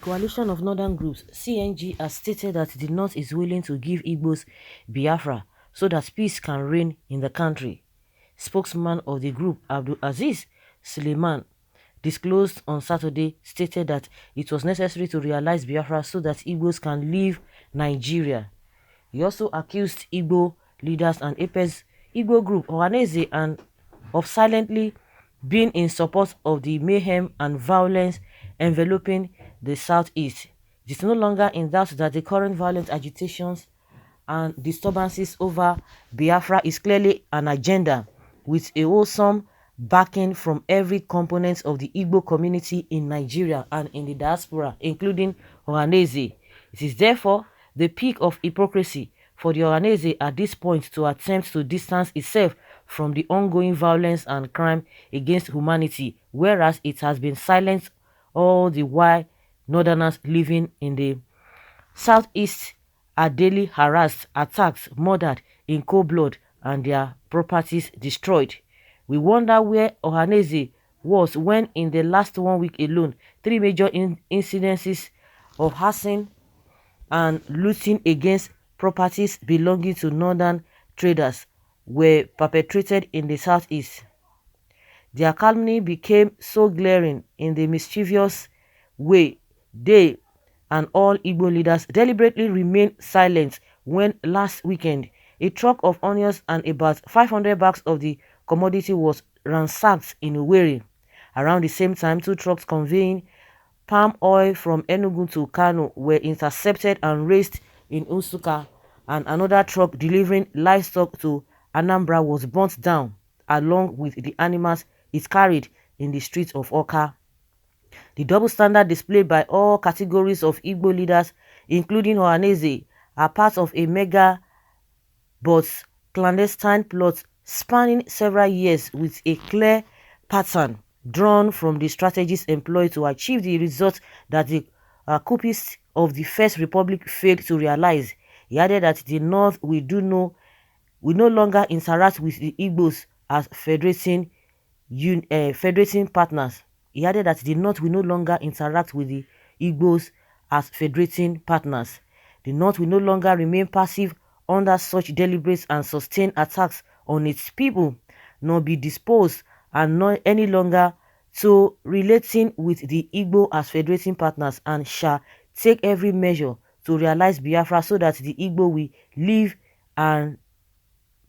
coalition of northern groups, CNG, has stated that the North is willing to give Igbos Biafra so that peace can reign in the country. Spokesman of the group, Abdul Aziz Suleiman, disclosed on Saturday, stated that it was necessary to realize Biafra so that Igbos can leave Nigeria. He also accused Igbo leaders and Apex Igbo group Ohaneze and of silently being in support of the mayhem and violence enveloping the southeast. It is no longer in doubt that the current violent agitations and disturbances over Biafra is clearly an agenda with a wholesome backing from every component of the Igbo community in Nigeria and in the diaspora, including Ohaneze. It is therefore the peak of hypocrisy for the Ohaneze at this point to attempt to distance itself from the ongoing violence and crime against humanity, whereas it has been silent all the while northerners living in the southeast are daily harassed, attacked, murdered in cold blood, and their properties destroyed. We wonder where Ohaneze was when in the last 1 week alone, 3 major incidences of harassing and looting against properties belonging to northern traders were perpetrated in the southeast. Their calumny became so glaring in the mischievous way they and all Igbo leaders deliberately remained silent when last weekend a truck of onions and about 500 bags of the commodity was ransacked in Owerri. Around the same time, 2 trucks conveying palm oil from Enugu to Kano were intercepted and raced in Nsukka, and another truck delivering livestock to Anambra was burnt down along with the animals it carried in the streets of Awka. The double standard displayed by all categories of Igbo leaders, including Ohaneze, are part of a mega but clandestine plot spanning several years with a clear pattern drawn from the strategies employed to achieve the result that the coupists of the First Republic failed to realize. He added that the North will no longer interact with the Igbos as federating partners. He added that the North will no longer interact with the Igbos as federating partners. The North will no longer remain passive under such deliberate and sustained attacks on its people, nor be disposed and not any longer to relating with the Igbo as federating partners, and shall take every measure to realize Biafra so that the Igbo will live and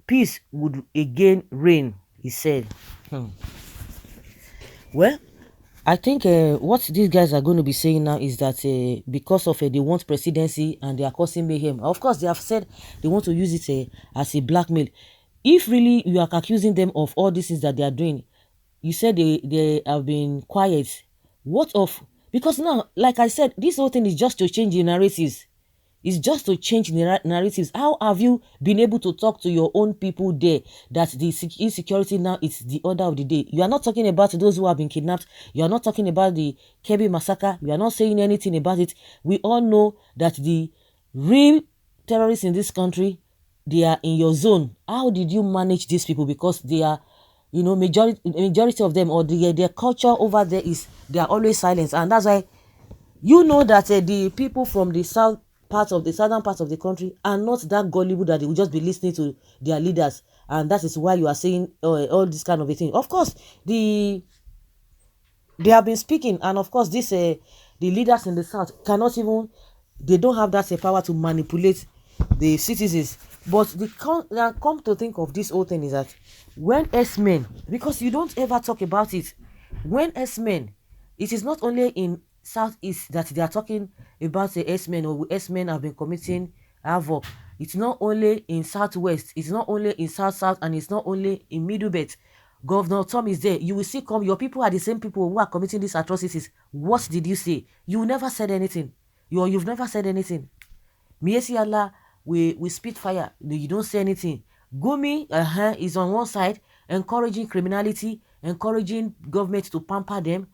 peace would again reign, he said. Well, I think what these guys are going to be saying now is that because of they want presidency and they are causing mayhem. Of course, they have said they want to use it as a blackmail. If really you are accusing them of all these things that they are doing, you said they have been quiet. What of... Because now, like I said, this whole thing is just to change the narratives. It's just to change the narratives. How have you been able to talk to your own people there that the insecurity now is the order of the day? You are not talking about those who have been kidnapped. You are not talking about the Kebbi massacre. You are not saying anything about it. We all know that the real terrorists in this country, they are in your zone. How did you manage these people? Because they are, you know, majority of them, or their culture over there is they are always silent, and that's why you know that the people from the southern part of the country are not that gullible that they will just be listening to their leaders, and that is why you are saying all this kind of a thing. Of course, they have been speaking, and of course, this the leaders in the south cannot even, they don't have that power to manipulate the citizens. But come to think of this whole thing is that when S-men, because you don't ever talk about it, when S-men, it is not only in southeast that they are talking about the S-men, or S-men have been committing havoc. It's not only in southwest, it's not only in south, and it's not only in middle belt. Governor Tom is there. You will see your people are the same people who are committing these atrocities. What did you say? You never said anything. You've never said anything. Miesi Allah, we spit fire. You don't say anything. Gumi is on one side, encouraging criminality, encouraging government to pamper them.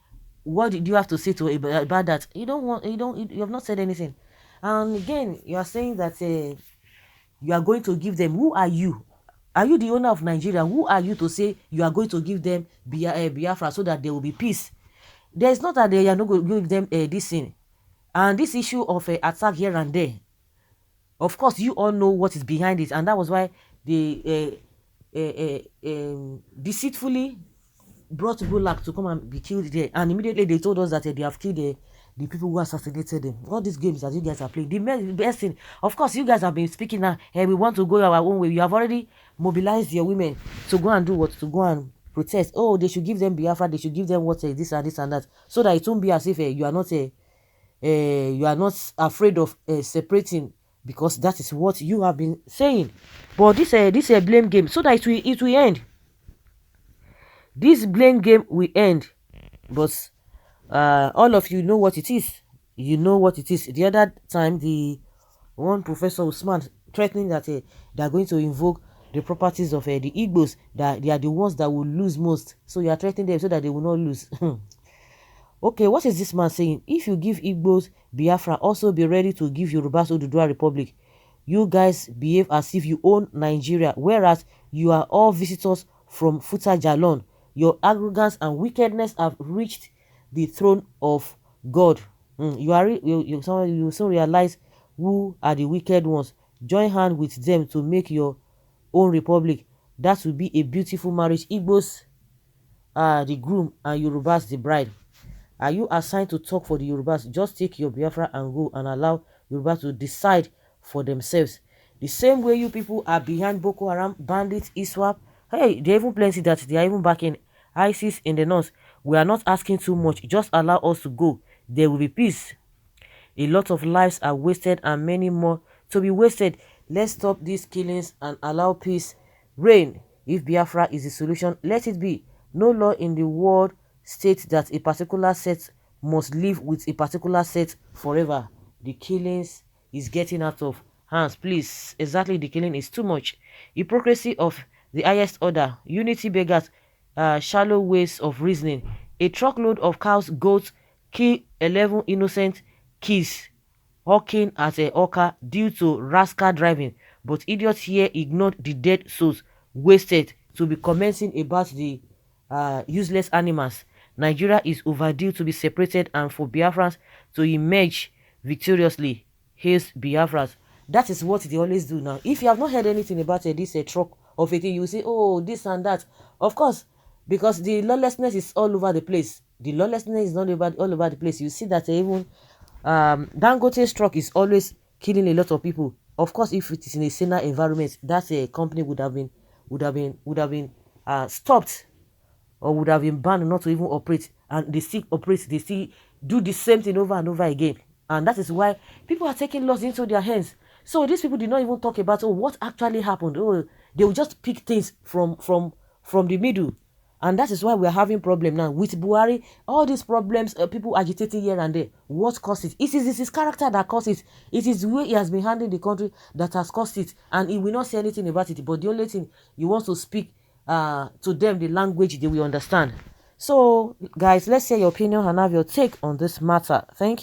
What did you have to say about that? You have not said anything. And again, you are saying that you are going to give them. Who are you? Are you the owner of Nigeria? Who are you to say you are going to give them Biafra so that there will be peace? There is not that they are not going to give them this thing. And this issue of a attack here and there, of course, you all know what is behind it, and that was why they deceitfully brought Bulak to come and be killed there. And immediately they told us that they have killed the people who assassinated them. All these games that you guys are playing, the best thing, of course, you guys have been speaking now. Hey, we want to go our own way. You have already mobilized your women to go and do what? To go and protest. Oh, they should give them Biafra. They should give them what? This and this and that, so that it won't be as if you are not afraid of separating, because that is what you have been saying. But this blame game, so that it will end. This blame game will end. But all of you know what it is. You know what it is. The other time, the one Professor Usman threatening that they are going to invoke the properties of the Igbos, that they are the ones that will lose most. So you are threatening them so that they will not lose. Okay, what is this man saying? If you give Igbos Biafra, also be ready to give Yorubas Oduduwa Republic. You guys behave as if you own Nigeria, whereas you are all visitors from Futa Jalon. Your arrogance and wickedness have reached the throne of God. You soon realize who are the wicked ones. Join hands with them to make your own republic. That will be a beautiful marriage. Igbos are the groom and Yorubas the bride. Are you assigned to talk for the Yorubas? Just take your Biafra and go and allow Yorubas to decide for themselves. The same way you people are behind Boko Haram, bandits, ISWAP. Hey, they even plenty that they are even backing ISIS in the north. We are not asking too much. Just allow us to go. There will be peace. A lot of lives are wasted and many more to be wasted. Let's stop these killings and allow peace reign. If Biafra is the solution, let it be. No law in the world states that a particular set must live with a particular set forever. The killings is getting out of hands. Please, exactly, the killing is too much. Hypocrisy of the highest order. Unity beggars shallow ways of reasoning. A truckload of cows, goats, kill 11 innocent kids hawking at a hawker due to rascal driving, but idiots here ignored the dead souls wasted to be commenting about the useless animals. Nigeria is overdue to be separated and for Biafrans to emerge victoriously. Hails Biafrans. That is what they always do now. If you have not heard anything about this truck of a thing, you say, oh, this and that. Of course, because the lawlessness is all over the place. The lawlessness is not all over the place. You see that even Dangote's truck is always killing a lot of people. Of course, if it is in a saner environment, that a company would have been stopped, or would have been banned not to even operate. And they still operate, they still do the same thing over and over again. And that is why people are taking laws into their hands. So these people did not even talk about what actually happened. Oh, they will just pick things from the middle. And that is why we are having problem now with Buhari. All these problems, people agitating here and there. What caused it? It is his character that caused it. It is the way he has been handling the country that has caused it. And he will not say anything about it. But the only thing he wants to speak to them the language they will understand. So, guys, let's hear your opinion and have your take on this matter. Thank you.